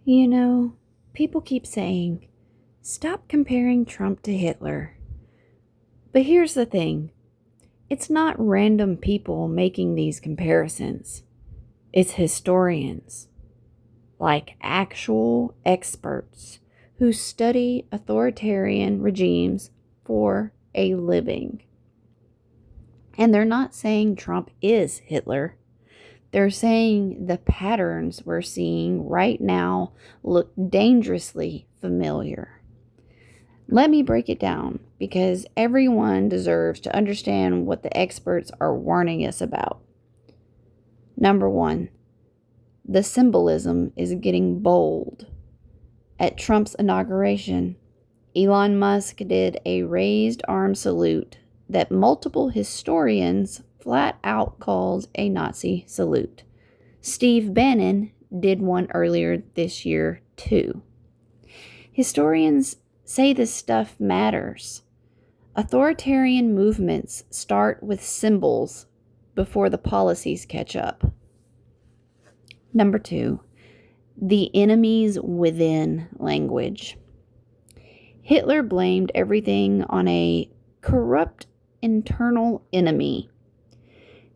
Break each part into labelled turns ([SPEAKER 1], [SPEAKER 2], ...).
[SPEAKER 1] You know, people keep saying, stop comparing Trump to Hitler. But here's the thing, it's not random people making these comparisons, it's historians, like actual experts who study authoritarian regimes for a living. And they're not saying Trump is Hitler. They're saying the patterns we're seeing right now look dangerously familiar. Let me break it down because everyone deserves to understand what the experts are warning us about. Number one, the symbolism is getting bold. At Trump's inauguration, Elon Musk did a raised arm salute that multiple historians flat out called a Nazi salute. Steve Bannon did one earlier this year, too. Historians say this stuff matters. Authoritarian movements start with symbols before the policies catch up. Number two, the enemies within language. Hitler blamed everything on a corrupt internal enemy.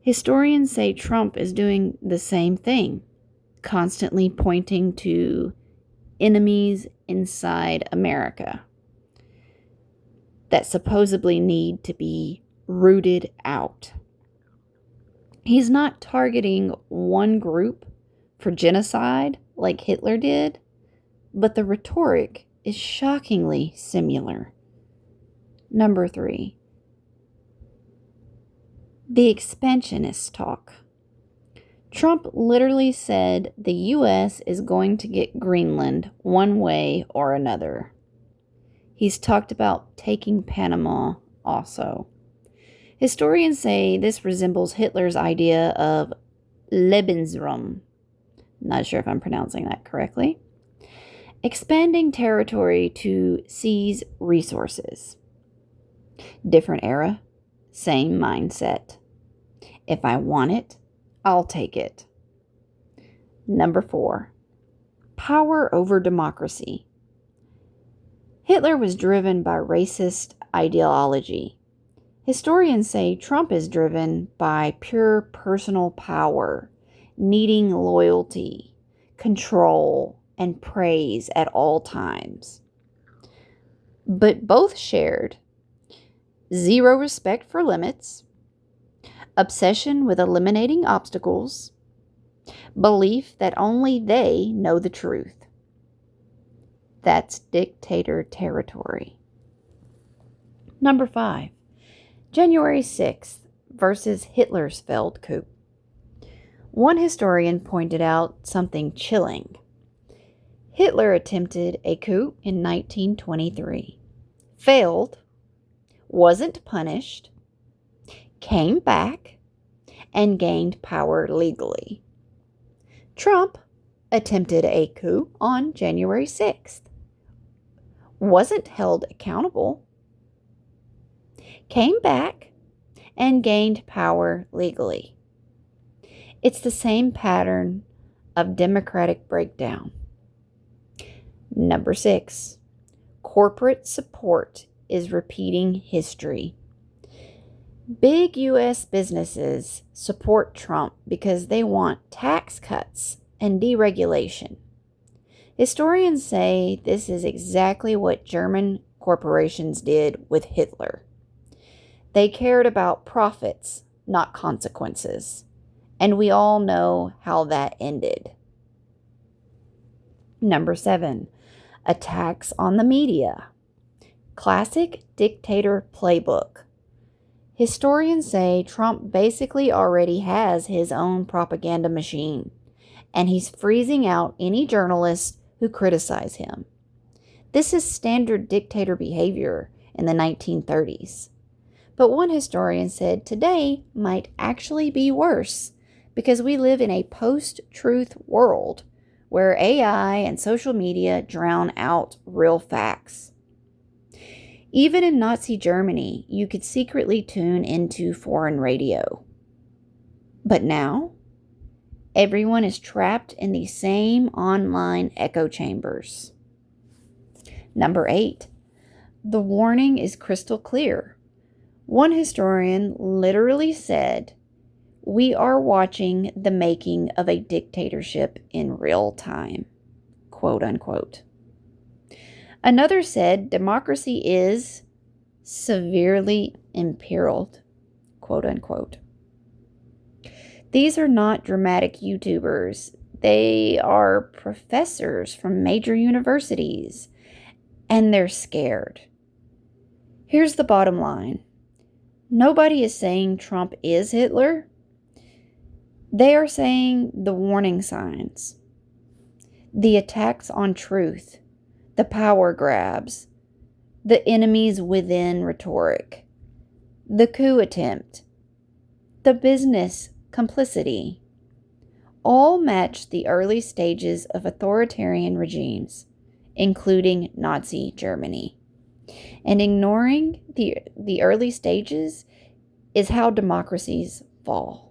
[SPEAKER 1] Historians say Trump is doing the same thing, constantly pointing to enemies inside America that supposedly need to be rooted out. He's not targeting one group for genocide like Hitler did, but the rhetoric is shockingly similar. Number three, the expansionist talk. Trump literally said the U.S. is going to get Greenland one way or another. He's talked about taking Panama also. Historians say this resembles Hitler's idea of Lebensraum. Not sure if I'm pronouncing that correctly. Expanding territory to seize resources. Different era, same mindset. If I want it, I'll take it. Number four, power over democracy. Hitler was driven by racist ideology. Historians say Trump is driven by pure personal power, needing loyalty, control, and praise at all times. But both shared zero respect for limits, obsession with eliminating obstacles, belief that only they know the truth. That's dictator territory. Number five, January 6th versus Hitler's failed coup. One historian pointed out something chilling. Hitler attempted a coup in 1923, failed, wasn't punished, came back, and gained power legally. Trump attempted a coup on January 6th, wasn't held accountable, came back, and gained power legally. It's the same pattern of democratic breakdown. Number six, corporate support is repeating history. Big U.S. businesses support Trump because they want tax cuts and deregulation. Historians say this is exactly what German corporations did with Hitler. They cared about profits, not consequences. And we all know how that ended. Number seven, attacks on the media. Classic dictator playbook. Historians say Trump basically already has his own propaganda machine, and he's freezing out any journalists who criticize him. This is standard dictator behavior in the 1930s. But one historian said today might actually be worse because we live in a post-truth world where AI and social media drown out real facts. Even in Nazi Germany, you could secretly tune into foreign radio. But now, Everyone is trapped in the same online echo chambers. Number 8. The warning is crystal clear. One historian literally said, "We are watching the making of a dictatorship in real time," quote unquote. Another said democracy is severely imperiled, quote unquote. These are not dramatic YouTubers. They are professors from major universities, and they're scared. Here's the bottom line. Nobody is saying Trump is Hitler. They are saying the warning signs, the attacks on truth, the power grabs, the enemies within rhetoric, the coup attempt, the business complicity, all match the early stages of authoritarian regimes, including Nazi Germany. And ignoring the early stages is how democracies fall.